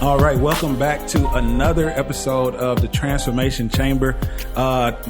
All right, welcome back to another episode of the Transformation Chamber.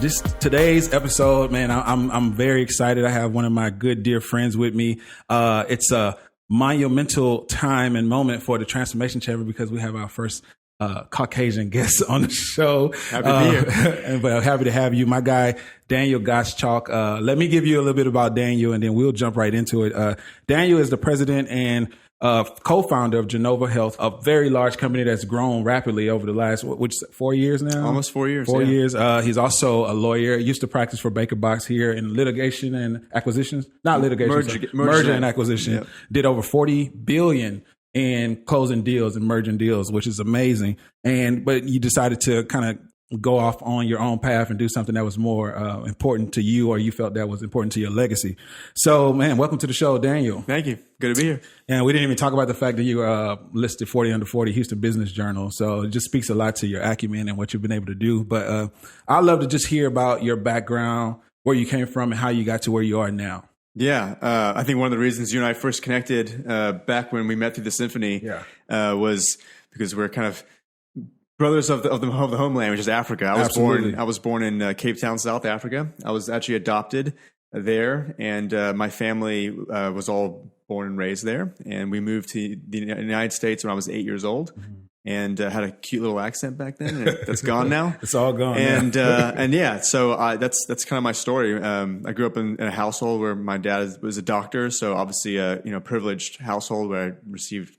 Just today's episode, man, I'm very excited. I have one of my good dear friends with me. It's a monumental time and moment for the Transformation Chamber because we have our first Caucasian guest on the show. Happy to be here. But happy to have you, my guy, Daniel Gottschalk. Let me give you a little bit about Daniel, and then we'll jump right into it. Daniel is the president and co-founder of Genova Health, a very large company that's grown rapidly over the last, 4 years now? Almost 4 years. 4 years. He's also a lawyer. He used to practice for Baker Box here in litigation and acquisitions. Not litigation, merger and acquisition. Yep. Did over $40 billion in closing deals and merging deals, which is amazing. But you decided to kind of go off on your own path and do something that was more important to you, or you felt that was important to your legacy. So, man, welcome to the show, Daniel. Thank you. Good to be here. And we didn't even talk about the fact that you listed 40 under 40 Houston Business Journal. So it just speaks a lot to your acumen and what you've been able to do. But I'd love to just hear about your background, where you came from, and how you got to where you are now. Yeah, I think one of the reasons you and I first connected back when we met through the symphony was because we're kind of brothers of the homeland, which is Africa. I was born in Cape Town, South Africa. I was actually adopted there, and my family was all born and raised there. And we moved to the United States when I was 8 years old, and had a cute little accent back then. And that's gone now. It's all gone. And so that's kind of my story. I grew up in a household where my dad was a doctor, so obviously a privileged household where I received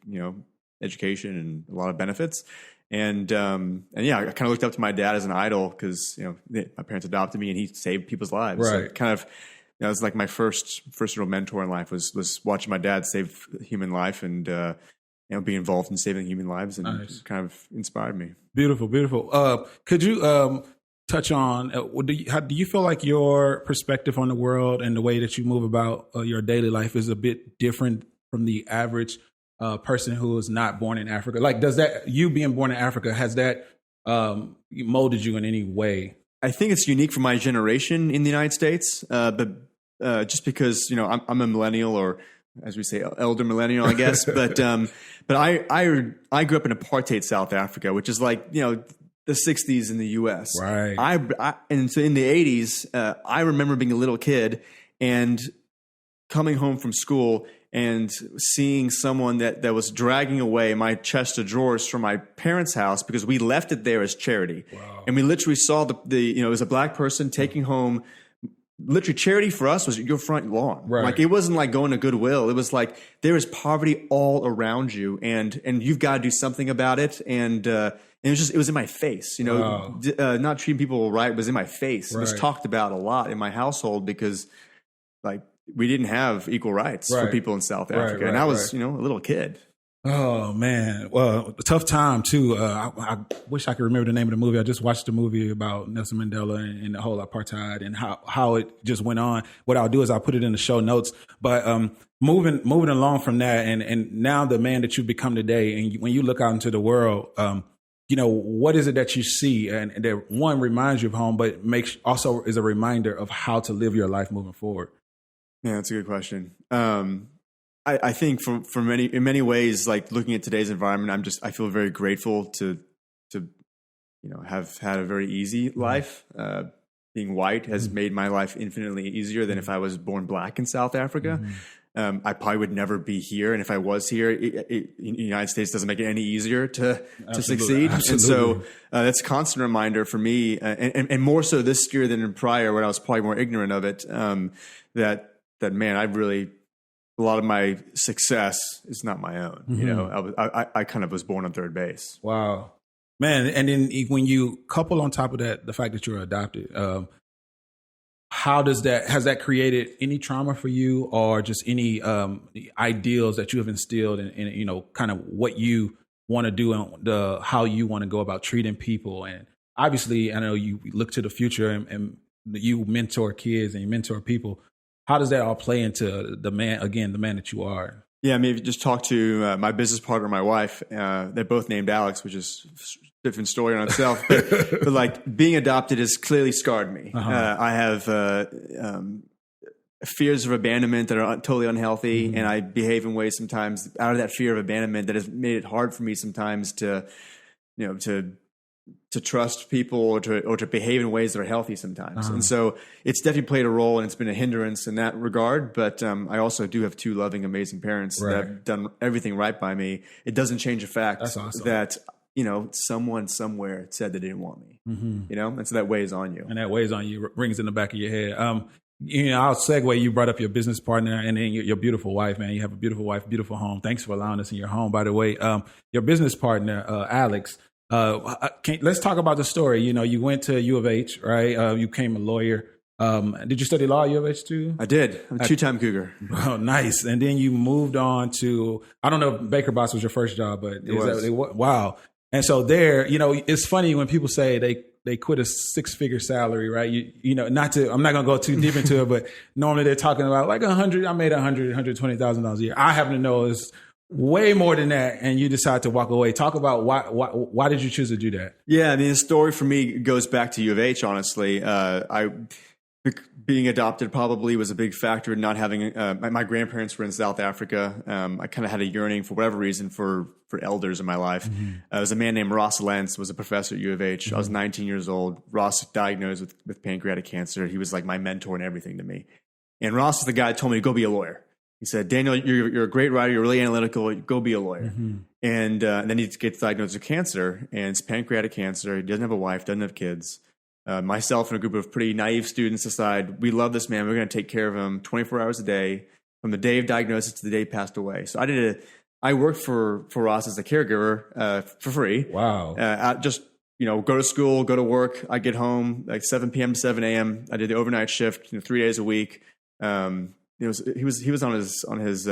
education and a lot of benefits. And I kind of looked up to my dad as an idol because my parents adopted me and he saved people's lives. Right. So kind of, it was like my first real mentor in life was watching my dad save human life and be involved in saving human lives, and nice. Kind of inspired me. Beautiful, beautiful. Could you touch on how do you feel like your perspective on the world and the way that you move about your daily life is a bit different from the average person who is not born in Africa? Like, does that, you being born in Africa, has that molded you in any way? I think it's unique for my generation in the United States, but just because I'm a millennial, or as we say, elder millennial, I guess. But I grew up in apartheid South Africa, which is like the 60s in the U.S. Right. And so in the 80s, I remember being a little kid and coming home from school and seeing someone that was dragging away my chest of drawers from my parents' house because we left it there as charity. Wow. And we literally saw it was a black person taking home, literally charity for us was your front lawn. Right. Like, it wasn't like going to Goodwill. It was like, there is poverty all around you and you've got to do something about it. And it was in my face, Wow. Not treating people right was in my face. Right. It was talked about a lot in my household because we didn't have equal rights for people in South Africa. And I was, a little kid. Oh, man. Well, a tough time, too. I wish I could remember the name of the movie. I just watched a movie about Nelson Mandela and the whole apartheid and how it just went on. What I'll do is I'll put it in the show notes. But moving along from that, and now the man that you've become today, and when you look out into the world, what is it that you see? And that, one, reminds you of home, but also is a reminder of how to live your life moving forward? Yeah, that's a good question. I think in many ways, like looking at today's environment, I feel very grateful to have had a very easy life. Being white has made my life infinitely easier than if I was born black in South Africa. I probably would never be here, and if I was here, the United States doesn't make it any easiher to succeed. Absolutely. And so that's a constant reminder for me, and more so this year than in prior, when I was probably more ignorant of it. That man, a lot of my success is not my own. I kind of was born on third base. Wow, man! And then when you couple on top of that the fact that you're adopted, has that created any trauma for you, or just any ideals that you have instilled in kind of what you want to do and how you want to go about treating people? And obviously, I know you look to the future and you mentor kids and you mentor people. How does that all play into the man that you are? Yeah, I mean, if you just talk to my business partner, my wife, they're both named Alex, which is a different story on itself. But like, being adopted has clearly scarred me. I have fears of abandonment that are totally unhealthy, and I behave in ways sometimes out of that fear of abandonment that has made it hard for me sometimes to trust people or to behave in ways that are healthy sometimes. And so it's definitely played a role, and it's been a hindrance in that regard. But I also do have two loving, amazing parents that have done everything right by me. It doesn't change the fact that, someone somewhere said they didn't want me, and so that weighs on you. And that weighs on you, rings in the back of your head. I'll segue. You brought up your business partner and then your beautiful wife, man. You have a beautiful wife, beautiful home. Thanks for allowing us in your home, by the way. Your business partner, Alex, let's talk about the story. You went to U of H, right? You became a lawyer. Did you study law at U of H too? I did. I'm a two-time cougar. Oh, nice. And then you moved on to, I don't know if Baker Boss was your first job, but wow. And so there, it's funny when people say they quit a 6-figure salary, right? I'm not going to go too deep into it, but normally they're talking about like I made $120,000 a year. I happen to know it's way more than that, and you decide to walk away. Talk about why did you choose to do that? Yeah, I mean, the story for me goes back to U of H, honestly. Being adopted probably was a big factor in not having, my grandparents were in South Africa. I kind of had a yearning for whatever reason for elders in my life. There was a man named Ross Lentz, was a professor at U of H. I was 19 years old. Ross diagnosed with pancreatic cancer. He was like my mentor and everything to me. And Ross is the guy that told me to go be a lawyer. He said, Daniel, you're a great writer. You're really analytical. Go be a lawyer. And then he gets diagnosed with cancer, and it's pancreatic cancer. He doesn't have a wife, doesn't have kids. Myself and a group of pretty naive students decide, we love this man. We're going to take care of him 24 hours a day from the day of diagnosis to the day he passed away. So I worked for Ross as a caregiver for free. Wow. Just, go to school, go to work. I get home like 7 p.m. to 7 a.m. I did the overnight shift, 3 days a week. He was on his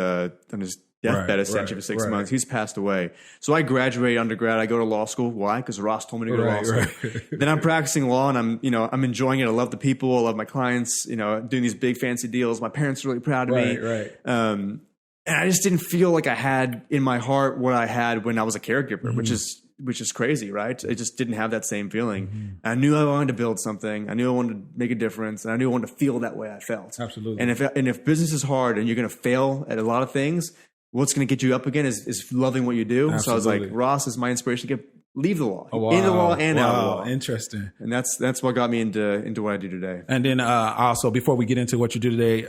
deathbed essentially for 6 months. He's passed away. So I graduate undergrad. I go to law school. Why? Because Ross told me to go to law school. Then I'm practicing law, and I'm enjoying it. I love the people. I love my clients. Doing these big fancy deals. My parents are really proud of me. And I just didn't feel like I had in my heart what I had when I was a caregiver, which is crazy, right? I just didn't have that same feeling. I knew I wanted to build something. I knew I wanted to make a difference, and I knew I wanted to feel that way I felt. Absolutely. And if business is hard and you're going to fail at a lot of things, what's going to get you up again is loving what you do. Absolutely. So I was like, Ross is my inspiration to leave the law, in the law and out of the law. Interesting. And that's what got me into what I do today. And then also, before we get into what you do today,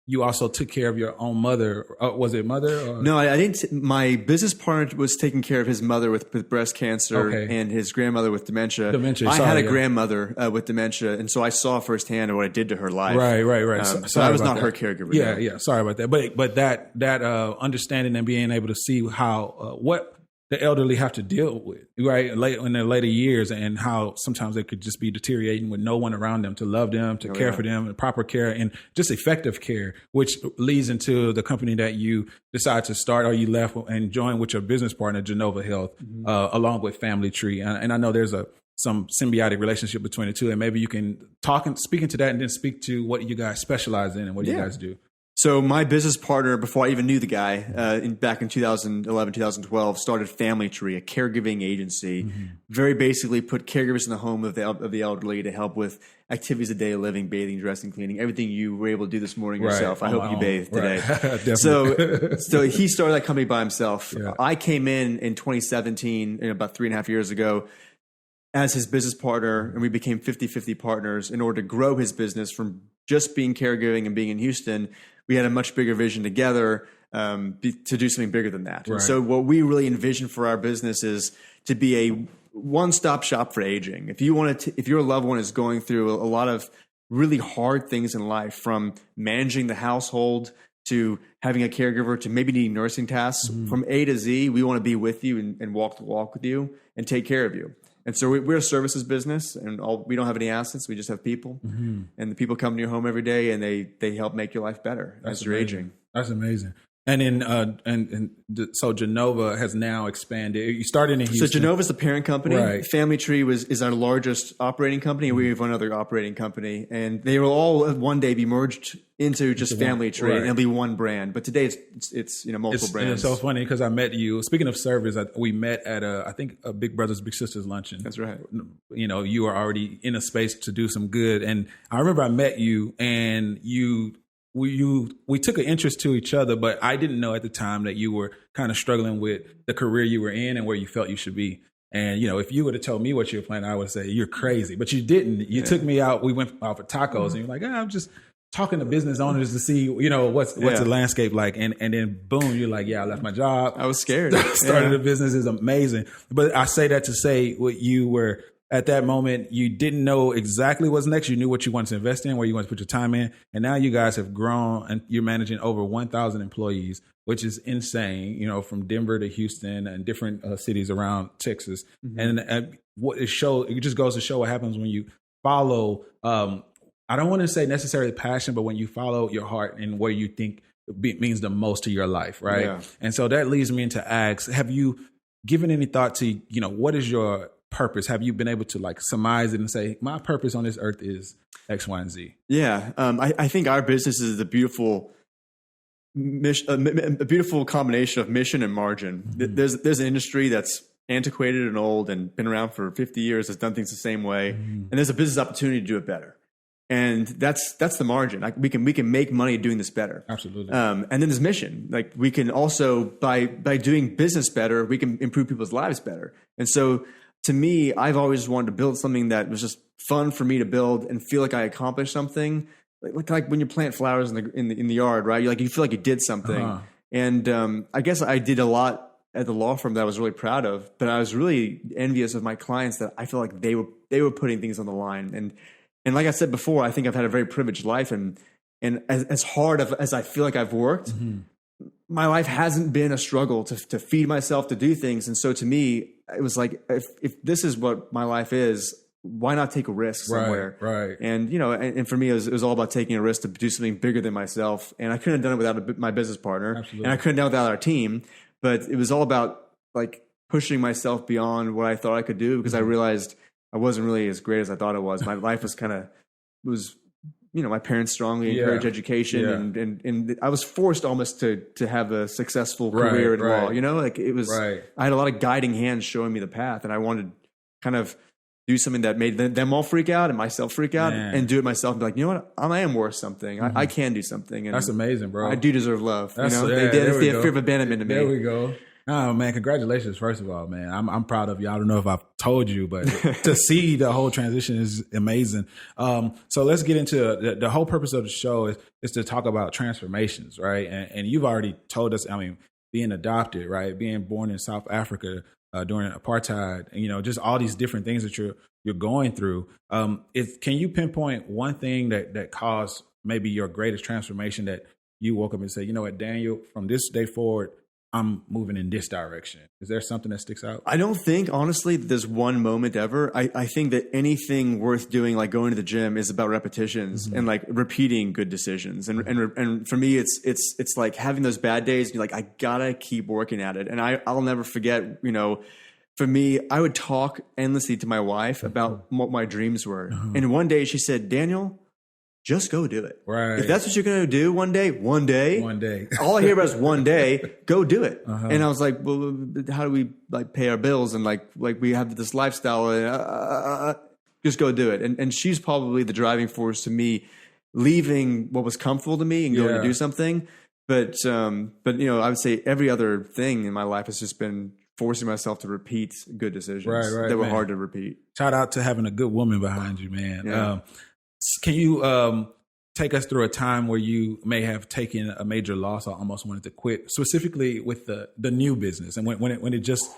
you also took care of your own mother. Was it mother? Or? No, I didn't. My business partner was taking care of his mother with breast cancer and his grandmother with dementia. I had a grandmother with dementia, and so I saw firsthand what I did to her life. Right. So I was not her caregiver. Yeah. Sorry about that. But that understanding and being able to see how what the elderly have to deal with, right, in their later years, and how sometimes they could just be deteriorating with no one around them to love them, to care for them, and proper care, and just effective care, which leads into the company that you decide to start, or you left and joined with your business partner, Genova Health, along with Family Tree. And I know there's some symbiotic relationship between the two, and maybe you can speak into that, and then speak to what you guys specialize in and what you guys do. So my business partner, before I even knew the guy, back in 2011, 2012, started Family Tree, a caregiving agency. Very basically put caregivers in the home of the elderly to help with activities of daily living, bathing, dressing, cleaning, everything you were able to do this morning yourself. I hope you bathed today. So he started that company by himself. I came in 2017, about 3.5 years ago, as his business partner, and we became 50-50 partners in order to grow his business from just being caregiving and being in Houston. We had a much bigger vision together to do something bigger than that. Right. So what we really envision for our business is to be a one-stop shop for aging. If your loved one is going through a lot of really hard things in life, from managing the household to having a caregiver to maybe needing nursing tasks, from A to Z, we want to be with you and walk the walk with you and take care of you. And so we're a services business, and we don't have any assets. We just have people, and the people come to your home every day, and they help make your life better as you're aging. That's amazing. And then, so Genova has now expanded. You started in Houston. So Genova's the parent company. Right. Family Tree is our largest operating company. We have one other operating company, and they will all one day be merged into just Family Tree, and it'll be one brand. But today it's multiple brands. It's so funny because I met you. Speaking of service, we met at I think a Big Brothers Big Sisters luncheon. That's right. You were already in a space to do some good, and I remember I met you, and we took an interest to each other, but I didn't know at the time that you were kind of struggling with the career you were in and where you felt you should be. And, if you would have told me what you were planning, I would say, you're crazy. But you didn't. You took me out. We went out for tacos, and you're like, I'm just talking to business owners to see, what's the landscape like. And then, boom, you're like, I left my job. I was scared. Started a business. Is amazing. But I say that to say what you were – at that moment, you didn't know exactly what's next. You knew what you wanted to invest in, where you wanted to put your time in. And now you guys have grown and you're managing over 1,000 employees, which is insane, from Denver to Houston and different cities around Texas. Mm-hmm. And what it just goes to show what happens when you follow, I don't want to say necessarily passion, but when you follow your heart and where you think means the most to your life, right? Yeah. And so that leads me into ask, have you given any thought to, what is your purpose? Have you been able to surmise it and say, my purpose on this earth is X, Y, and Z? Yeah. I think our business is a beautiful a beautiful combination of mission and margin. Mm-hmm. There's an industry that's antiquated and old and been around for 50 years, has done things the same way. Mm-hmm. And there's a business opportunity to do it better. And that's the margin. We can make money doing this better. Absolutely. And then there's mission. We can also, by doing business better, we can improve people's lives better. And so, to me, I've always wanted to build something that was just fun for me to build and feel like I accomplished something. Like when you plant flowers in the yard, right? You feel like you did something. Uh-huh. And I guess I did a lot at the law firm that I was really proud of, but I was really envious of my clients that I feel like they were putting things on the line. And like I said before, I think I've had a very privileged life, and as hard as I feel like I've worked, mm-hmm. my life hasn't been a struggle to feed myself, to do things. And so to me, it was like, if this is what my life is, why not take a risk somewhere? Right. And, and for me, it was all about taking a risk to do something bigger than myself. And I couldn't have done it without my business partner. Absolutely. And I couldn't have done it without our team. But it was all about pushing myself beyond what I thought I could do, because mm-hmm. I realized I wasn't really as great as I thought it was. My life was my parents strongly encouraged education, and I was forced almost to have a successful career in law. It was. Right. I had a lot of guiding hands showing me the path, and I wanted to kind of do something that made them all freak out and myself freak out, and do it myself and be like, you know what, I am worth something. Mm-hmm. I can do something. And that's amazing, bro. I do deserve love. They did fear of abandonment to me. There we go. Oh man, congratulations! First of all, man, I'm proud of you. I don't know if I've told you, but to see the whole transition is amazing. So let's get into the whole purpose of the show is to talk about transformations, right? And you've already told us. I mean, being adopted, right? Being born in South Africa during apartheid, and, just all these different things that you're going through. Can you pinpoint one thing that caused maybe your greatest transformation that you woke up and said, you know what, Daniel, from this day forward, I'm moving in this direction? Is there something that sticks out? I don't think, honestly, that there's one moment ever. I think that anything worth doing, like going to the gym, is about repetitions, mm-hmm. and repeating good decisions. And for me, it's like having those bad days. And you're like, I gotta keep working at it. And I'll never forget. For me, I would talk endlessly to my wife about what my dreams were. Uh-huh. And one day she said, Daniel, just go do it. Right. If that's what you're going to do one day. All I hear about is one day. Go do it. Uh-huh. And I was like, well, how do we pay our bills and we have this lifestyle? Just go do it. And she's probably the driving force to me leaving what was comfortable to me and going to do something. But I would say every other thing in my life has just been forcing myself to repeat good decisions that were hard to repeat. Shout out to having a good woman behind you, man. Yeah. Can you take us through a time where you may have taken a major loss or almost wanted to quit, specifically with the new business, and when it just,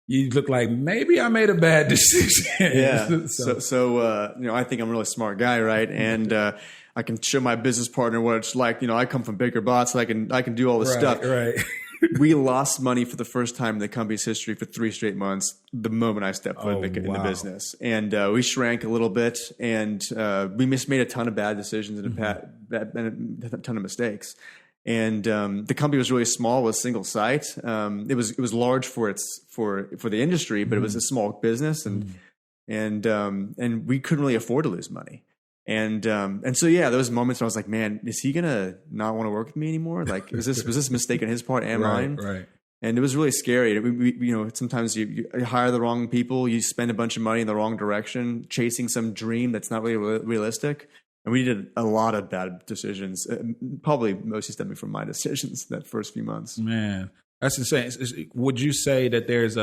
you look like maybe I made a bad decision? Yeah. So I think I'm a really smart guy, right? And I can show my business partner what it's like. I come from Baker Botts, so I can do all this stuff. Right. We lost money for the first time in the company's history for 3 straight months the moment I stepped foot in the business. And we shrank a little bit, and we made a ton of bad decisions and a ton of mistakes. And the company was really small, was single site. It was large for the industry, but it was a small business, and we couldn't really afford to lose money. And so there was moments where I was like, man, is he gonna not want to work with me anymore? Like, was this a mistake on his part and mine? Right. And it was really scary. We sometimes you hire the wrong people, you spend a bunch of money in the wrong direction, chasing some dream that's not really realistic. And we did a lot of bad decisions, probably mostly stemming from my decisions that first few months. Man, that's insane. Would you say that there's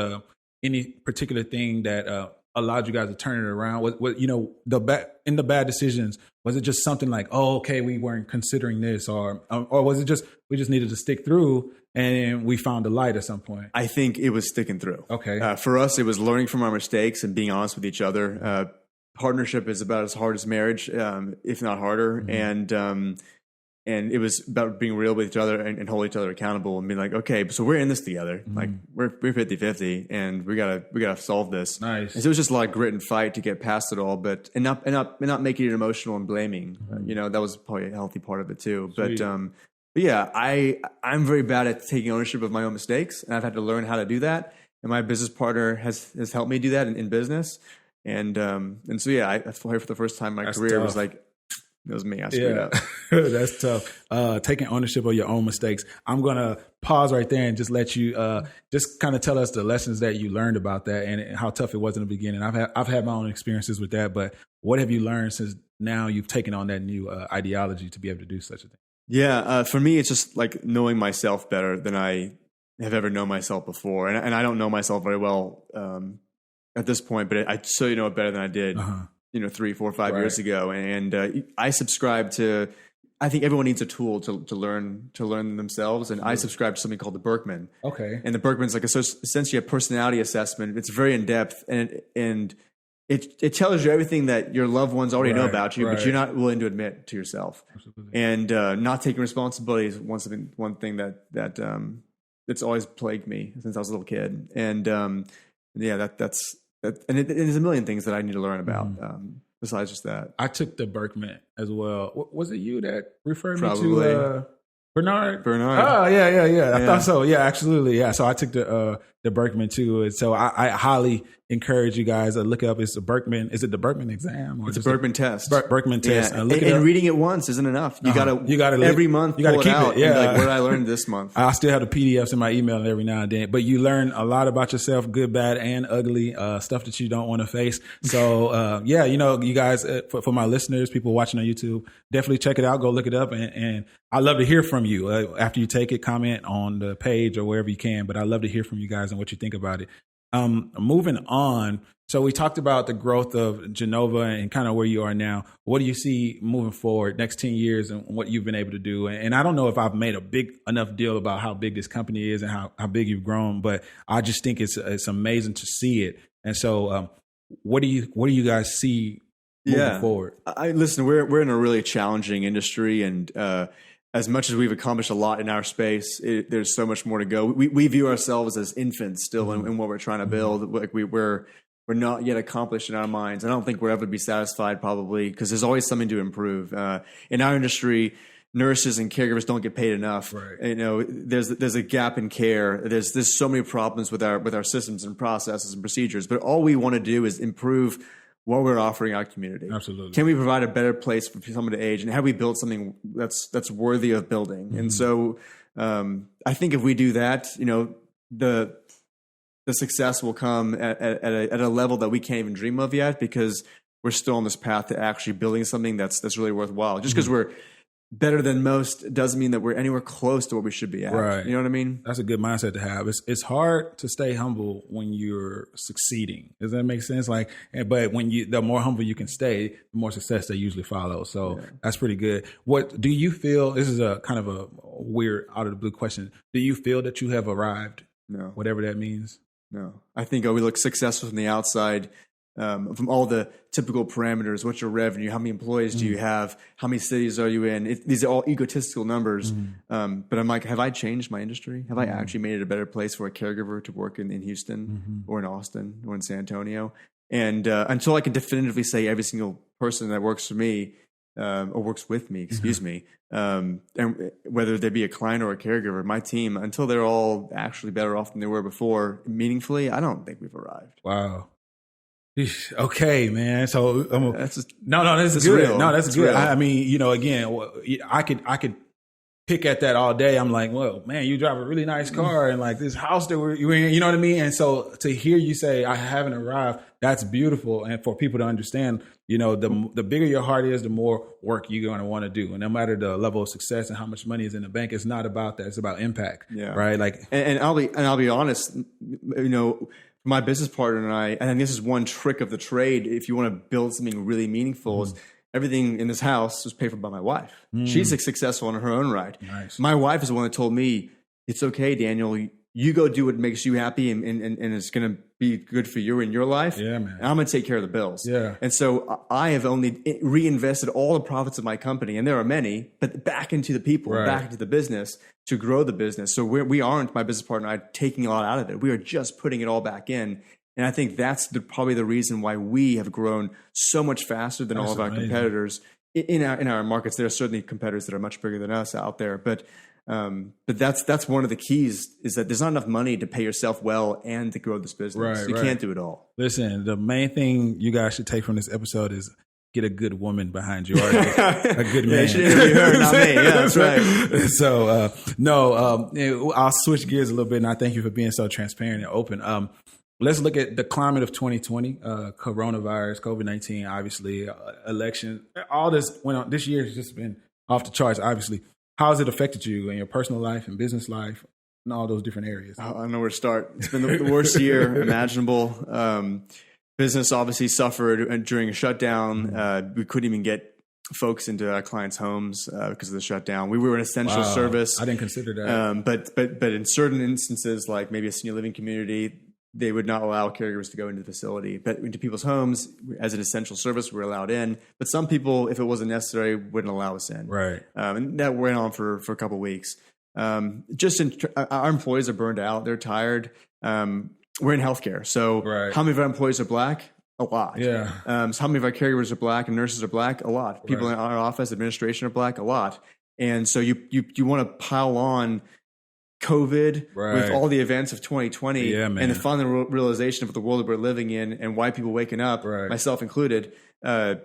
any particular thing that allowed you guys to turn it around? What in the bad decisions, was it just something like, oh, okay, we weren't considering this, or was it just we just needed to stick through and we found the light at some point? I think it was sticking through. Okay, for us, it was learning from our mistakes and being honest with each other. Partnership is about as hard as marriage, if not harder. And it was about being real with each other and hold each other accountable and being like, okay, so we're in this together. Like we're 50-50 and we gotta solve this. Nice. And so it was just a lot of grit and fight to get past it all, but and not making it emotional and blaming. That was probably a healthy part of it too. Sweet. But yeah, I'm very bad at taking ownership of my own mistakes, and I've had to learn how to do that. And my business partner has helped me do that in business. And so I for the first time in my career, was like, it was me. I screwed up. That's tough. Taking ownership of your own mistakes. I'm gonna pause right there and just let you just kind of tell us the lessons that you learned about that and how tough it was in the beginning. I've had my own experiences with that, but what have you learned since now you've taken on that new ideology to be able to do such a thing? Yeah, for me, it's just like knowing myself better than I have ever known myself before, and I don't know myself very well. At this point, but I certainly know it better than I did, 3, 4, 5 years ago. And I subscribe to. I think everyone needs a tool to learn themselves, and I subscribe to something called the Berkman. Okay, and the Berkman's like essentially a personality assessment. It's very in depth, and it tells you everything that your loved ones already know about you, but you're not willing to admit to yourself. Absolutely. And not taking responsibility is one thing that that's always plagued me since I was a little kid. And that's. And there's a million things that I need to learn about besides just that. I took the Berkman as well. Was it you that referred me to Bernard? Oh, yeah. I thought so. Yeah, absolutely. Yeah. So I took the Berkman too. And so I highly encourage you guys to look up. It's the Berkman. Is it the Berkman exam? Or it's a Berkman test. Berkman test. Yeah. And reading it once isn't enough. You gotta every month. You gotta keep it. Yeah. Like, what did I learn this month? I still have the PDFs in my email every now and then. But you learn a lot about yourself, good, bad, and ugly stuff that you don't want to face. So you guys, for my listeners, people watching on YouTube, definitely check it out. Go look it up, and I'd love to hear from you after you take it. Comment on the page or wherever you can. But I'd love to hear from you guys and what you think about it. Moving on. So we talked about the growth of Genova and kind of where you are now. What do you see moving forward next 10 years and what you've been able to do? And I don't know if I've made a big enough deal about how big this company is and how big you've grown, but I just think it's amazing to see it. And so what do you guys see moving forward? Listen, we're in a really challenging industry, and as much as we've accomplished a lot in our space, there's so much more to go. We view ourselves as infants still in what we're trying to build. Like we're not yet accomplished in our minds. I don't think we're ever to be satisfied, probably, because there's always something to improve. In our industry, nurses and caregivers don't get paid enough. Right. There's a gap in care. There's so many problems with our systems and processes and procedures. But all we want to do is improve what we're offering our community. Absolutely. Can we provide a better place for someone to age, and have we built something that's worthy of building? Mm-hmm. And so I think if we do that, the success will come at a level that we can't even dream of yet, because we're still on this path to actually building something that's really worthwhile. Just because we're better than most doesn't mean that we're anywhere close to what we should be at. Right. You know what I mean? That's a good mindset to have. It's hard to stay humble when you're succeeding. Does that make sense? But the more humble you can stay, the more success they usually follow. So that's pretty good. What do you feel? This is a kind of a weird, out of the blue question. Do you feel that you have arrived? No. Whatever that means. No. I think we look successful from the outside. From all the typical parameters, what's your revenue? How many employees do you have? How many cities are you in? These are all egotistical numbers. But I'm like, have I changed my industry? Have I actually made it a better place for a caregiver to work in Houston or in Austin or in San Antonio? And until I can definitively say every single person that works for me or works with me, excuse me, and whether they be a client or a caregiver, my team, until they're all actually better off than they were before, meaningfully, I don't think we've arrived. Wow. Okay, man. So That's just, that's good. Real. No, that's it's good. Real. I mean, again, I could pick at that all day. I'm like, well, man, you drive a really nice car and like this house that you're in, you know what I mean? And so to hear you say, I haven't arrived, that's beautiful. And for people to understand, the bigger your heart is, the more work you're going to want to do. And no matter the level of success and how much money is in the bank, it's not about that. It's about impact. Yeah. Right. Like, and I'll be honest, my business partner and I think this is one trick of the trade. If you want to build something really meaningful, is everything in this house was paid for by my wife. She's successful in her own right. Nice. My wife is the one that told me, it's okay, Daniel, you go do what makes you happy and it's going to be good for you in your life. Yeah, man. And I'm going to take care of the bills. Yeah. And so I have only reinvested all the profits of my company, and there are many, but back into the people, back into the business to grow the business. So we aren't, my business partner and I, taking a lot out of it. We are just putting it all back in. And I think that's probably the reason why we have grown so much faster than all of our competitors in our markets. There are certainly competitors that are much bigger than us out there, but that's one of the keys, is that there's not enough money to pay yourself well and to grow this business. You can't do it all. Listen, the main thing you guys should take from this episode is get a good woman behind you, or a good man. You should interview her, not me. Yeah, that's right. So, I'll switch gears a little bit, and I thank you for being so transparent and open. Let's look at the climate of 2020, coronavirus, COVID-19, obviously, election. All this went on. This year has just been off the charts, obviously. How has it affected you in your personal life and business life and all those different areas? I don't know where to start. It's been the worst year imaginable. Business obviously suffered during a shutdown. We couldn't even get folks into our clients' homes because of the shutdown. We were an essential service. I didn't consider that. But in certain instances, like maybe a senior living community, they would not allow caregivers to go into the facility, but into people's homes as an essential service, we're allowed in. But some people, if it wasn't necessary, wouldn't allow us in. Right. And that went on for a couple of weeks. Our employees are burned out. They're tired. We're in healthcare. So how many of our employees are Black? A lot. Yeah. So how many of our caregivers are Black and nurses are Black? A lot. People in our office, administration are Black? A lot. And so you want to pile on COVID with all the events of 2020 and the final realization of the world that we're living in and white people waking up, myself included. I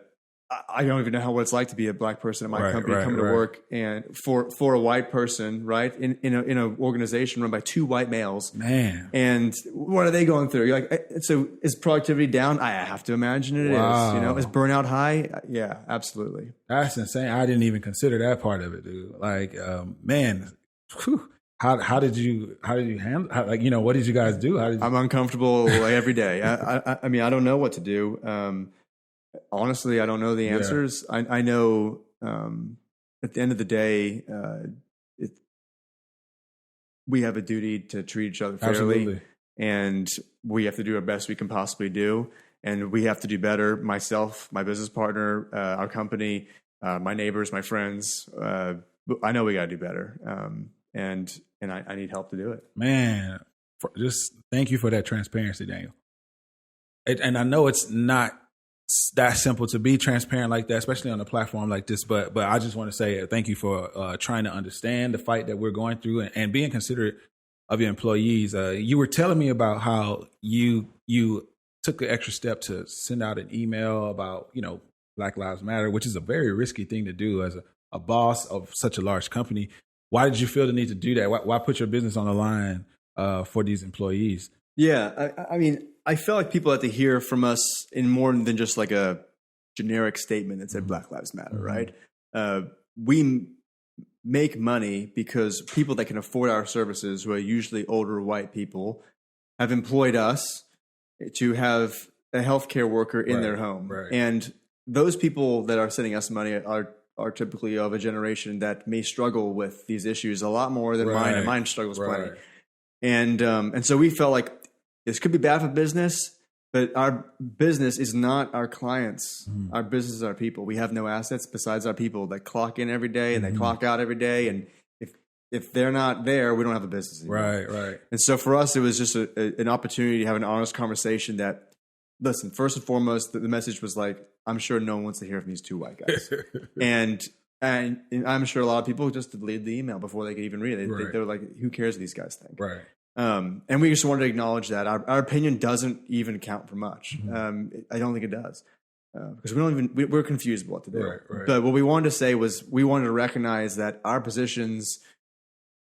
don't even know what it's like to be a Black person in my company coming to work, and for a white person, in an organization run by two white males. Man. And what are they going through? You're like, so is productivity down? I have to imagine it is. Is burnout high? Yeah, absolutely. That's insane. I didn't even consider that part of it, dude. Like, man, whew. How did you handle? What did you guys do? I'm uncomfortable every day. I mean, I don't know what to do. Honestly, I don't know the answers. I know at the end of the day, we have a duty to treat each other fairly. Absolutely. And we have to do our best we can possibly do. And we have to do better. Myself, my business partner, our company, my neighbors, my friends. I know we got to do better. And I need help to do it. Man, just thank you for that transparency, Daniel. And I know it's not that simple to be transparent like that, especially on a platform like this. But I just want to say thank you for trying to understand the fight that we're going through and being considerate of your employees. You were telling me about how you took the extra step to send out an email about, Black Lives Matter, which is a very risky thing to do as a boss of such a large company. Why did you feel the need to do that? Why put your business on the line for these employees? Yeah, I mean, I felt like people had to hear from us in more than just like a generic statement that said Black Lives Matter, right? We make money because people that can afford our services, who are usually older white people, have employed us to have a healthcare worker in their home. Right. And those people that are sending us money are typically of a generation that may struggle with these issues a lot more than mine, and mine struggles plenty. And so we felt like this could be bad for business, but our business is not our clients. Our business is our people. We have no assets besides our people that clock in every day and they clock out every day. And if they're not there, we don't have a business anymore. Right. And so for us, it was just an opportunity to have an honest conversation that listen, first and foremost, the message was like, I'm sure no one wants to hear from these two white guys. and I'm sure a lot of people just deleted the email before they could even read it. They were like, who cares what these guys think? Right. And we just wanted to acknowledge that our opinion doesn't even count for much. I don't think it does. Because we're confused about what to do. Right. But what we wanted to say was we wanted to recognize that our positions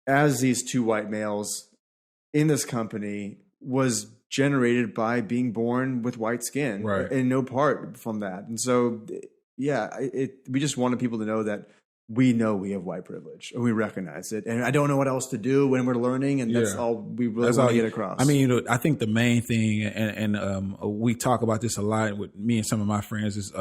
as these two white males in this company was generated by being born with white skin, and no part from that. And so, we just wanted people to know that we know we have white privilege, and we recognize it. And I don't know what else to do when we're learning, and that's all we really want to get across. I mean, I think the main thing, and we talk about this a lot with me and some of my friends, is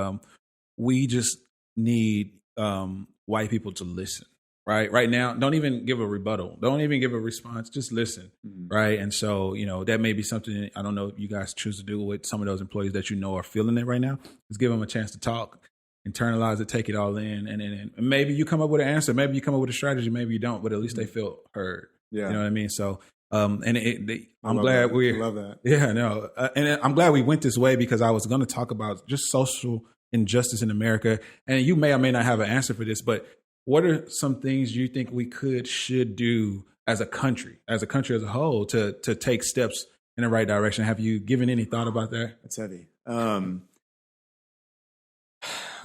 we just need white people to listen. Right now, don't even give a rebuttal. Don't even give a response. Just listen. Right. And so, that may be something, I don't know if you guys choose to do with some of those employees that are feeling it right now. Just give them a chance to talk, internalize it, take it all in. And maybe you come up with an answer. Maybe you come up with a strategy. Maybe you don't, but at least they feel heard. Yeah. You know what I mean? So, I'm glad I love that. Yeah, no. And I'm glad we went this way because I was going to talk about just social injustice in America. And you may or may not have an answer for this, but what are some things you think we should do as a country as a whole to take steps in the right direction? Have you given any thought about that? That's heavy.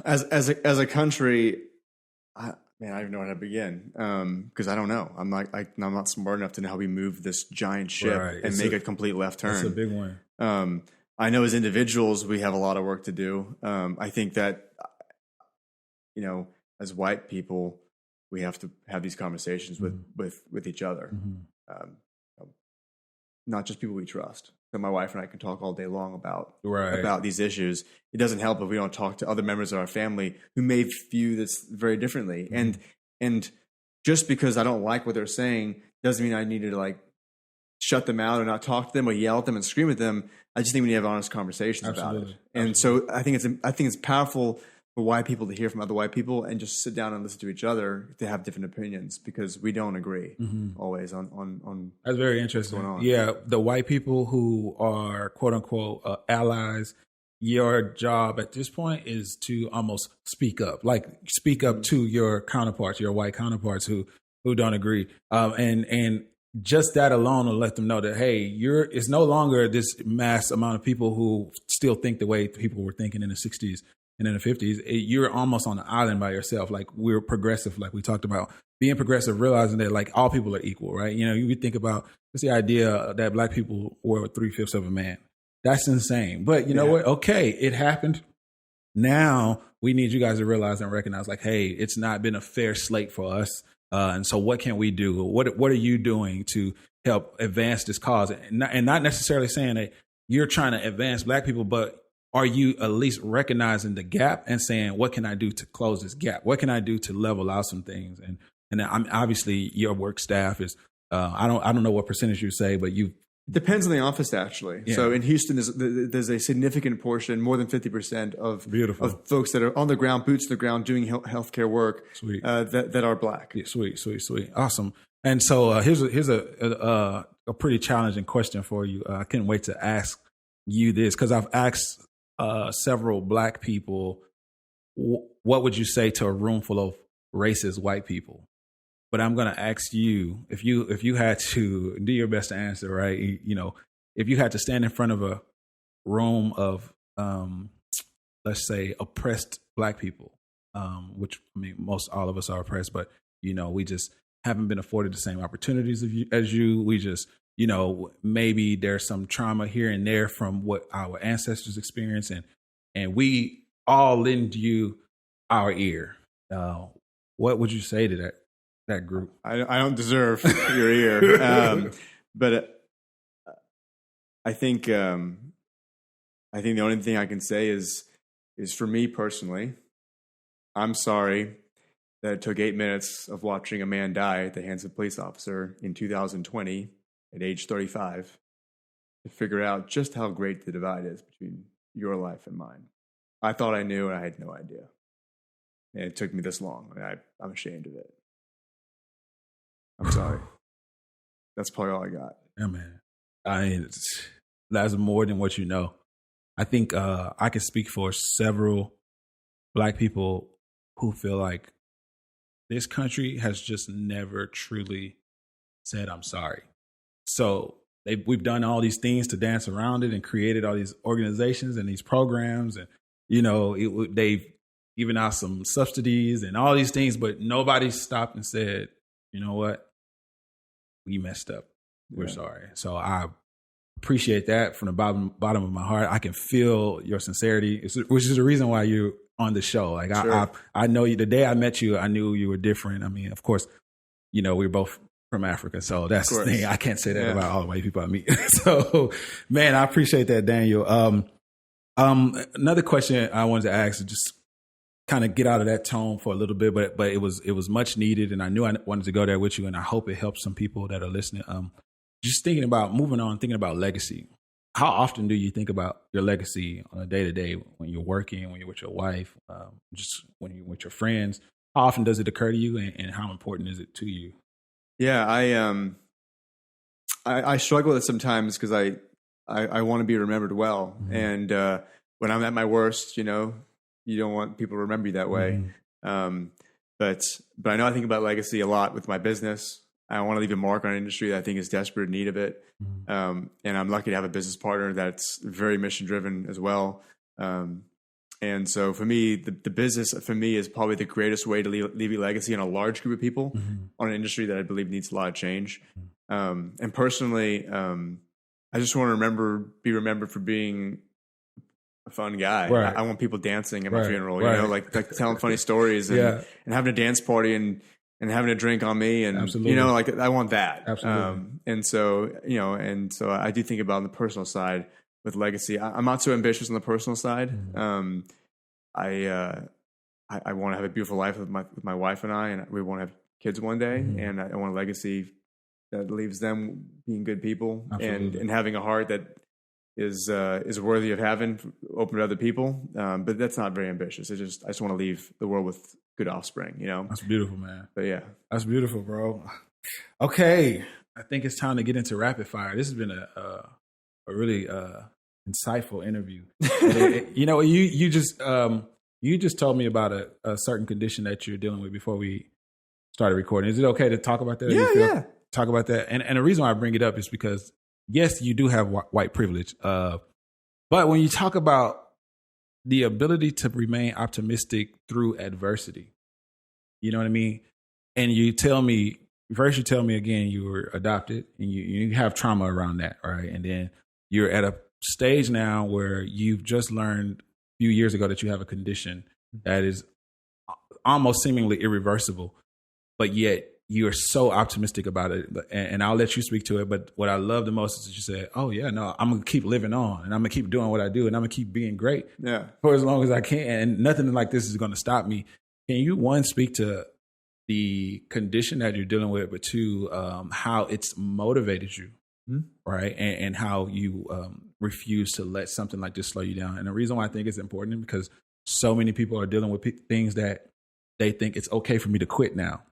As a country, I don't even know where to begin because I don't know. I'm not smart enough to know how we move this giant ship and make a complete left turn. That's a big one. I know as individuals we have a lot of work to do. I think that as white people, we have to have these conversations with each other, not just people we trust. So my wife and I can talk all day long about these issues. It doesn't help if we don't talk to other members of our family who may view this very differently. And just because I don't like what they're saying doesn't mean I need to shut them out or not talk to them or yell at them and scream at them. I just think we need to have honest conversations about it. And so I think it's powerful for white people to hear from other white people and just sit down and listen to each other to have different opinions because we don't agree always on that's very interesting. What's going on. Yeah, the white people who are quote unquote allies, your job at this point is to almost speak up to your counterparts, your white counterparts who don't agree, and just that alone will let them know that, hey, it's no longer this mass amount of people who still think the way people were thinking in the 60s and in the 50s. You're almost on an island by yourself. Like, we're progressive, like we talked about. Being progressive, realizing that all people are equal, right? You think about just the idea that black people were 3/5 of a man. That's insane. But you know what? Okay, it happened. Now we need you guys to realize and recognize, hey, it's not been a fair slate for us. And so what can we do? What are you doing to help advance this cause? And not necessarily saying that you're trying to advance black people, but are you at least recognizing the gap and saying, what can I do to close this gap? What can I do to level out some things? And obviously your work staff is, I don't know what percentage you say, but you. It depends on the office, actually. Yeah. So in Houston, there's a significant portion, more than 50% of folks that are on the ground, boots on the ground, doing healthcare work that are black. Yeah, sweet. Awesome. And so here's a pretty challenging question for you. I can't wait to ask you this because I've asked several black people, what would you say to a room full of racist white people? But I'm going to ask you, if you had to do your best to answer, right? If you had to stand in front of a room of, let's say, oppressed black people, which most all of us are oppressed, but we just haven't been afforded the same opportunities as you. We just, maybe there's some trauma here and there from what our ancestors experienced, and we all lend you our ear. What would you say to that group? I don't deserve your ear, but I think the only thing I can say is for me personally, I'm sorry that it took 8 minutes of watching a man die at the hands of a police officer in 2020 at age 35 to figure out just how great the divide is between your life and mine. I thought I knew, and I had no idea, and it took me this long. I'm ashamed of it. I'm sorry. That's probably all I got. Yeah, man. That's more than what you know. I think I can speak for several Black people who feel like this country has just never truly said, I'm sorry. So we've done all these things to dance around it and created all these organizations and these programs. And, they've given out some subsidies and all these things, but nobody stopped and said, you know what? We messed up. We're sorry. So I appreciate that from the bottom of my heart. I can feel your sincerity, which is the reason why you're on the show. Like sure. I know you, the day I met you, I knew you were different. I mean, of course, we're both from Africa. So that's the thing. I can't say that about all the white people I meet. So man, I appreciate that, Daniel. Another question I wanted to ask, just kind of get out of that tone for a little bit, but it was much needed. And I knew I wanted to go there with you, and I hope it helps some people that are listening. Just thinking about moving on, thinking about legacy. How often do you think about your legacy on a day-to-day when you're working, when you're with your wife, just when you're with your friends? How often does it occur to you, and how important is it to you? Yeah, I struggle with it sometimes because I want to be remembered well. Mm-hmm. And when I'm at my worst, you don't want people to remember you that way. Mm-hmm. But I know I think about legacy a lot with my business. I want to leave a mark on an industry that I think is desperate in need of it. Mm-hmm. And I'm lucky to have a business partner that's very mission driven as well. And so for me, the business for me is probably the greatest way to leave a legacy on a large group of people on an industry that I believe needs a lot of change. And personally, I just want to be remembered for being a fun guy. Right. I want people dancing at my funeral, like telling funny stories and having a dance party and having a drink on me. And, I want that. Absolutely. And so I do think about on the personal side with legacy. I'm not so ambitious on the personal side. Mm-hmm. I want to have a beautiful life with my wife and we want to have kids one day. Mm-hmm. And I want a legacy that leaves them being good people and having a heart that is worthy of having, open to other people. But that's not very ambitious. I just want to leave the world with good offspring, That's beautiful, man. But yeah. That's beautiful, bro. Okay. I think it's time to get into rapid fire. This has been a really insightful interview. You just told me about a certain condition that you're dealing with before we started recording. Is it okay to talk about that? Yeah. Talk about that. And the reason why I bring it up is because, yes, you do have white privilege. But when you talk about the ability to remain optimistic through adversity, you know what I mean? And you tell me again, you were adopted and you have trauma around that, right? And then you're at a stage now where you've just learned a few years ago that you have a condition that is almost seemingly irreversible, but yet you're so optimistic about it. And I'll let you speak to it. But what I love the most is that you said, oh yeah, no, I'm going to keep living on and I'm going to keep doing what I do and I'm going to keep being great for as long as I can. And nothing like this is going to stop me. Can you, one, speak to the condition that you're dealing with, but two, how it's motivated you, right? And how you refuse to let something like this slow you down. And the reason why I think it's important is because so many people are dealing with things that they think it's okay for me to quit now.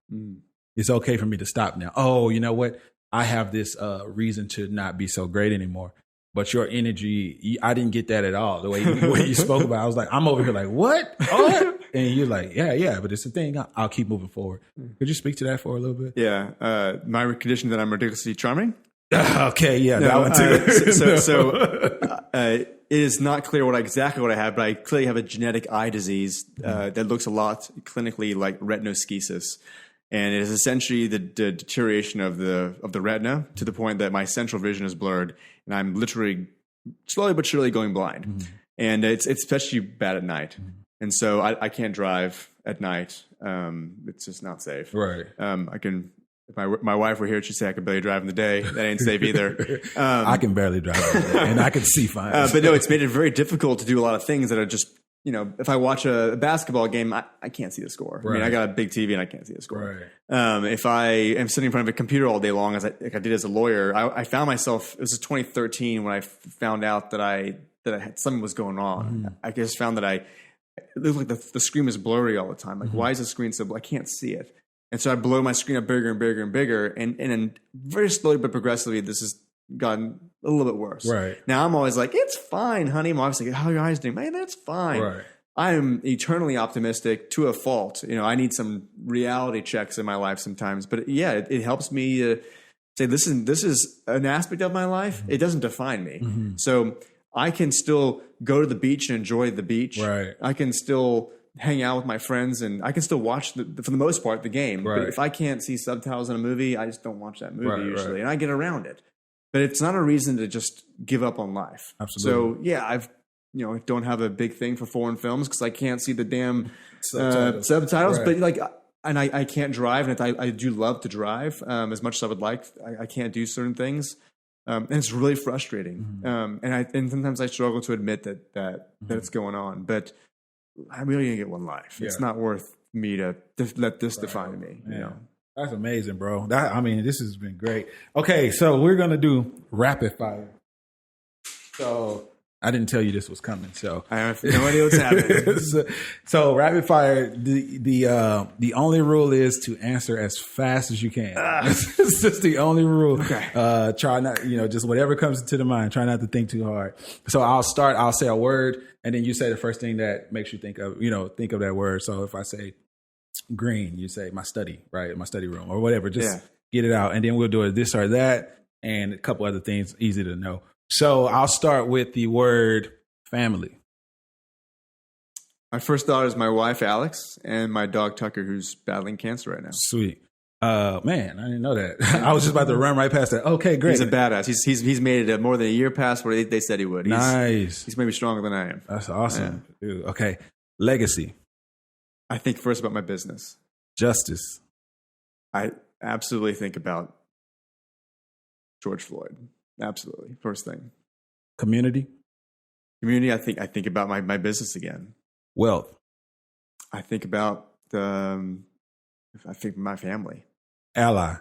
It's okay for me to stop now. Oh, you know what? I have this reason to not be so great anymore. But your energy, I didn't get that at all. The way you spoke about it, I was like, I'm over here like, what? Oh, and you're like, yeah, but it's a thing. I'll keep moving forward. Could you speak to that for a little bit? Yeah. My condition that I'm ridiculously charming. Okay, yeah, that one too. It is not clear exactly what I have, but I clearly have a genetic eye disease that looks a lot clinically like retinoschisis. And it is essentially the deterioration of the retina to the point that my central vision is blurred, and I'm literally slowly but surely going blind. Mm-hmm. And it's especially bad at night. Mm-hmm. And so I can't drive at night. It's just not safe. Right. I can. If my wife were here, she'd say I could barely drive in the day. That ain't safe either. I can barely drive in the day, and I can see fine. But no, it's made it very difficult to do a lot of things that are just. If I watch a basketball game, I can't see the score. Right. I mean, I got a big TV and I can't see the score. Right. If I am sitting in front of a computer all day long, like I did as a lawyer, I found myself. It was 2013 when I found out that I had something was going on. I just found that it looked like the screen was blurry all the time. Like, why is the screen so? I can't see it. And so I blow my screen up bigger and bigger and bigger, and then very slowly but progressively, this is gotten a little bit worse. Right. Now I'm always like, it's fine, honey. I'm always like, how are your eyes doing? Man, that's fine. Right. I am eternally optimistic to a fault. I need some reality checks in my life sometimes, but yeah, it helps me say this is an aspect of my life. It doesn't define me. So I can still go to the beach and enjoy the beach. Right. I can still hang out with my friends, and I can still watch for the most part the game. Right. But if I can't see subtitles in a movie, I just don't watch that movie usually, right. and I get around it. But it's not a reason to just give up on life. Absolutely. So yeah, I don't have a big thing for foreign films because I can't see the damn subtitles. Right. But and I can't drive, and I do love to drive as much as I would like. I can't do certain things, and it's really frustrating. And sometimes I struggle to admit that it's going on. But I'm really gonna get one life. It's not worth me to let this define me. Yeah. That's amazing, bro. This has been great. Okay, so we're gonna do rapid fire. So I didn't tell you this was coming, so I have no idea what's happening. so rapid fire. The only rule is to answer as fast as you can. It's just the only rule. Okay. Try not, just whatever comes to the mind. Try not to think too hard. So I'll start. I'll say a word, and then you say the first thing that makes you think of that word. So if I say green, you say my study, right? My study room or whatever. Just get it out, and then we'll do it this or that, and a couple other things easy to know. So I'll start with the word family. My first thought is my wife, Alex, and my dog, Tucker, who's battling cancer right now. Sweet. Man, I didn't know that. I was just about to run right past that. Okay, great. He's a badass. He's made it more than a year past where they said he would. Nice. He's maybe stronger than I am. That's awesome. Yeah. Dude, okay. Legacy. I think first about my business. Justice. I absolutely think about George Floyd. Absolutely. First thing. Community. Community, I think about my business again. Wealth. I think about my family. Ally.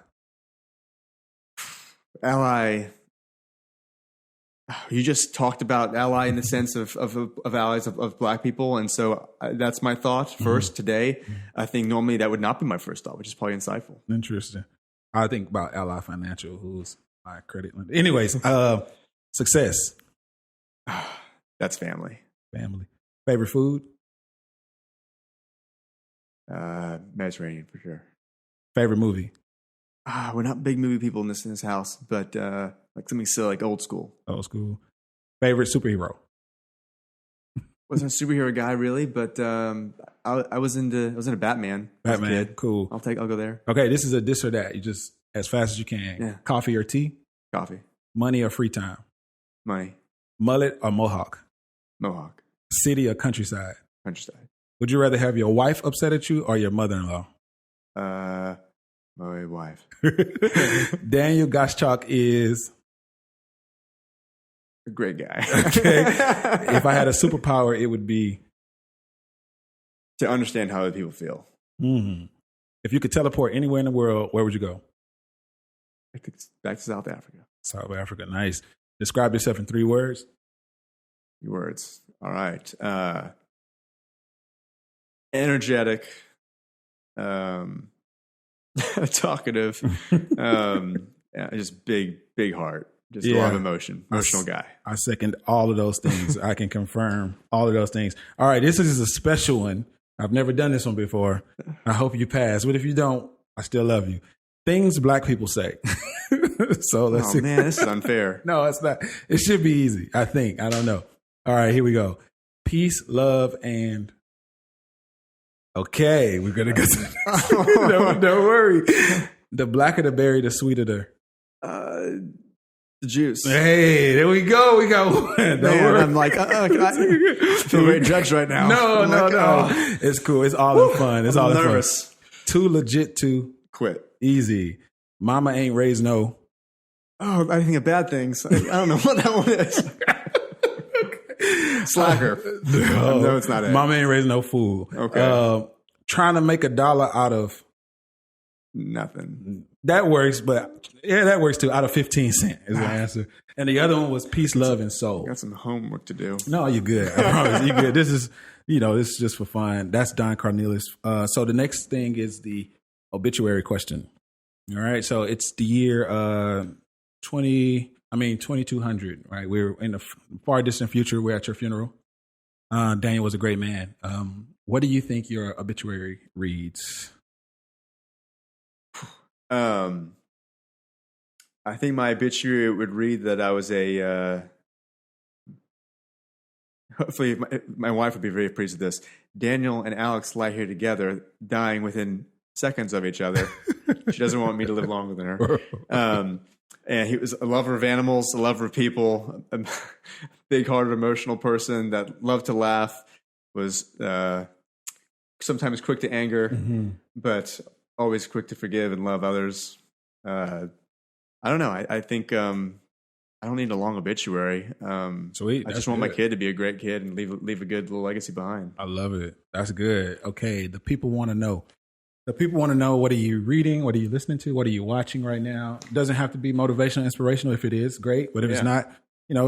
Ally. You just talked about ally in the sense of allies of black people. And so that's my thought first today. I think normally that would not be my first thought, which is probably insightful. Interesting. I think about Ally Financial, who's my credit lender. Anyways, success. That's family. Family. Favorite food? Mediterranean for sure. Favorite movie? We're not big movie people in this house, but like something silly, like old school. Old school. Favorite superhero? Wasn't a superhero guy really, but I was into Batman. Batman, as a kid. Cool. I'll go there. Okay, this is a this or that. You just as fast as you can. Yeah. Coffee or tea? Coffee. Money or free time? Money. Mullet or mohawk? Mohawk. City or countryside? Countryside. Would you rather have your wife upset at you or your mother-in-law? My wife. Daniel Gottschalk is a great guy. Okay. If I had a superpower, it would be to understand how other people feel. Mm-hmm. If you could teleport anywhere in the world, where would you go? Back to South Africa. South Africa, nice. Describe yourself in 3 words. 3 words. All right. Energetic. Talkative. Just big heart. Just a lot of emotional guy. I second all of those things. I can confirm all of those things. All right, this is a special one. I've never done this one before. I hope you pass. But if you don't, I still love you. Things black people say. So let's see. Man, this is unfair. No, it's not. It should be easy, I think. I don't know. All right, here we go. Peace, love, and... Okay, we're going to go to... Don't worry. The blacker the berry, the sweeter the juice. Hey, there we go. We got one. Don't worry. I'm like, I feel very judged right now. No. It's cool. It's all in fun. It's all in nervous. Fun. Too legit to quit. Easy. Mama ain't raised no. Oh, I think of bad things. I don't know what that one is. Slacker. No, it's not it. Mama ain't raised no fool. Okay. Trying to make $1 out of nothing. That works, but yeah, that works too. Out of 15 cents is the answer. And the other one was peace, love, and soul. Got some homework to do. No, you're good. I promise. You're good. This is just for fun. That's Don Cornelius. So the next thing is the obituary question. All right. So it's the year 20. I mean, 2200, right? We're in the far distant future. We're at your funeral. Daniel was a great man. What do you think your obituary reads? I think my obituary would read that I was hopefully my wife would be very pleased with this. Daniel and Alex lie here together, dying within seconds of each other. She doesn't want me to live longer than her. And he was a lover of animals, a lover of people, a big-hearted, emotional person that loved to laugh, was sometimes quick to anger, but always quick to forgive and love others. I don't know. I think I don't need a long obituary. Sweet. I just want my kid to be a great kid and leave a good little legacy behind. I love it. That's good. Okay, the people want to know. The people want to know, what are you reading? What are you listening to? What are you watching right now? It doesn't have to be motivational, inspirational. If it is, great. But if it's not,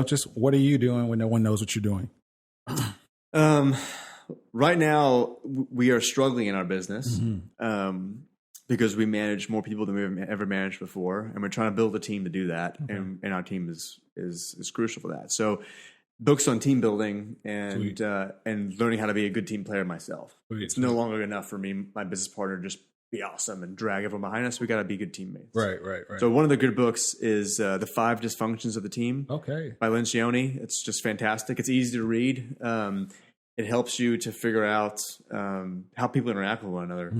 just what are you doing when no one knows what you're doing? Right now, we are struggling in our business because we manage more people than we've ever managed before. And we're trying to build a team to do that. Okay. And our team is crucial for that. So books on team building and learning how to be a good team player myself. It's no longer enough for me, my business partner, to just be awesome and drag everyone behind us. We got to be good teammates. Right. So one of the good books is The 5 Dysfunctions of the Team. Okay. By Lencioni. It's just fantastic. It's easy to read. It helps you to figure out how people interact with one another.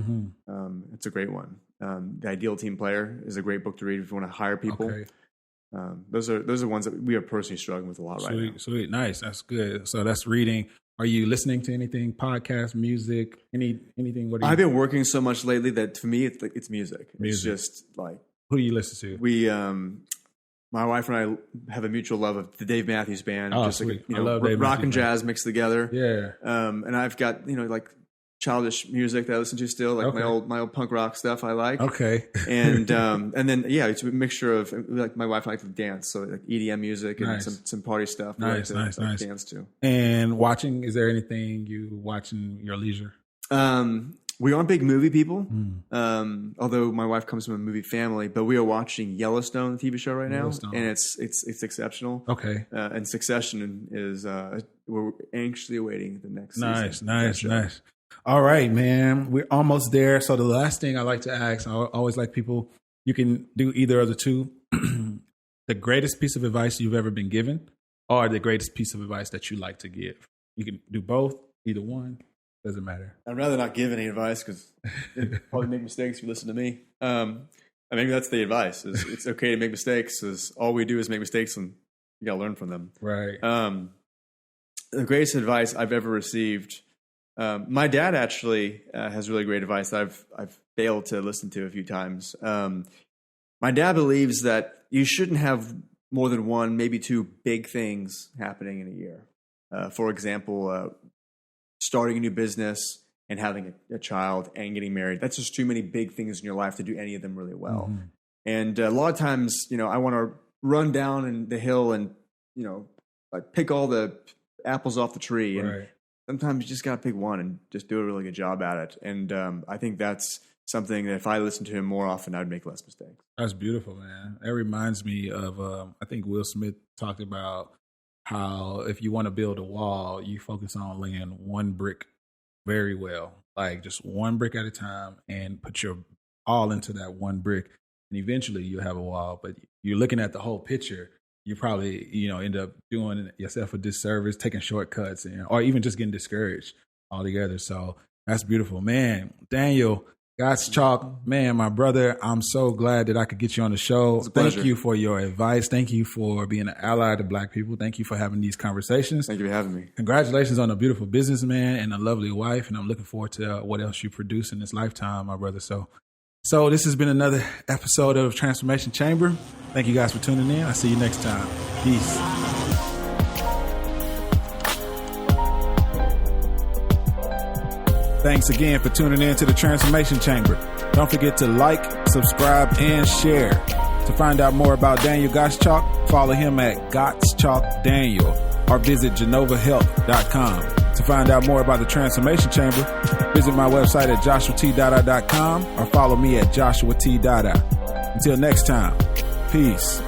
It's a great one. The Ideal Team Player is a great book to read if you want to hire people. Okay. Those are ones that we are personally struggling with a lot right now. Sweet, nice, that's good. So that's reading. Are you listening to anything? Podcast, music, anything? I've been working so much lately that for me it's music. It's just like, who do you listen to? We, my wife and I have a mutual love of the Dave Matthews Band. Oh, just sweet. I love Dave rock Matthews and jazz mixed together. Yeah. And I've got like childish music that I listen to still, like my old punk rock stuff I like. Okay. And then it's a mixture of, like, my wife likes to dance, so like EDM music and some party stuff. Nice. Dance to. And watching, is there anything you watch in your leisure? We aren't big movie people, although my wife comes from a movie family. But we are watching Yellowstone, the TV show right now, and it's exceptional. Okay. And Succession is we're anxiously awaiting the next season. Nice. All right, man. We're almost there. So the last thing I like to ask, I always like people, you can do either of the two. The greatest piece of advice you've ever been given, or the greatest piece of advice that you like to give. You can do both, either one. Doesn't matter. I'd rather not give any advice because you'd probably make mistakes if you listen to me. Maybe that's the advice. It's okay to make mistakes. All we do is make mistakes, and you got to learn from them. Right. The greatest advice I've ever received. My dad actually has really great advice that I've failed to listen to a few times. My dad believes that you shouldn't have more than one, maybe two big things happening in a year. For example, starting a new business and having a child and getting married. That's just too many big things in your life to do any of them really well. And a lot of times, I want to run down the hill and, like pick all the apples off the tree. And sometimes you just got to pick one and just do a really good job at it. And I think that's something that if I listened to him more often, I'd make less mistakes. That's beautiful, man. That reminds me of, I think Will Smith talked about how if you want to build a wall, you focus on laying one brick very well, like just one brick at a time, and put your all into that one brick. And eventually you'll have a wall, but you're looking at the whole picture. You probably, end up doing yourself a disservice, taking shortcuts, or even just getting discouraged altogether. So that's beautiful, man. Daniel Gottschalk, man, my brother, I'm so glad that I could get you on the show. Thank you for your advice. Thank you for being an ally to Black people. Thank you for having these conversations. Thank you for having me. Congratulations on a beautiful businessman and a lovely wife. And I'm looking forward to what else you produce in this lifetime, my brother. So this has been another episode of Transformation Chamber. Thank you guys for tuning in. I'll see you next time. Peace. Thanks again for tuning in to the Transformation Chamber. Don't forget to like, subscribe, and share. To find out more about Daniel Gottschalk, follow him at Gottschalk Daniel or visit genovahealth.com. To find out more about the Transformation Chamber, visit my website at joshuatdada.com or follow me at Joshua T. Dada. Until next time, peace.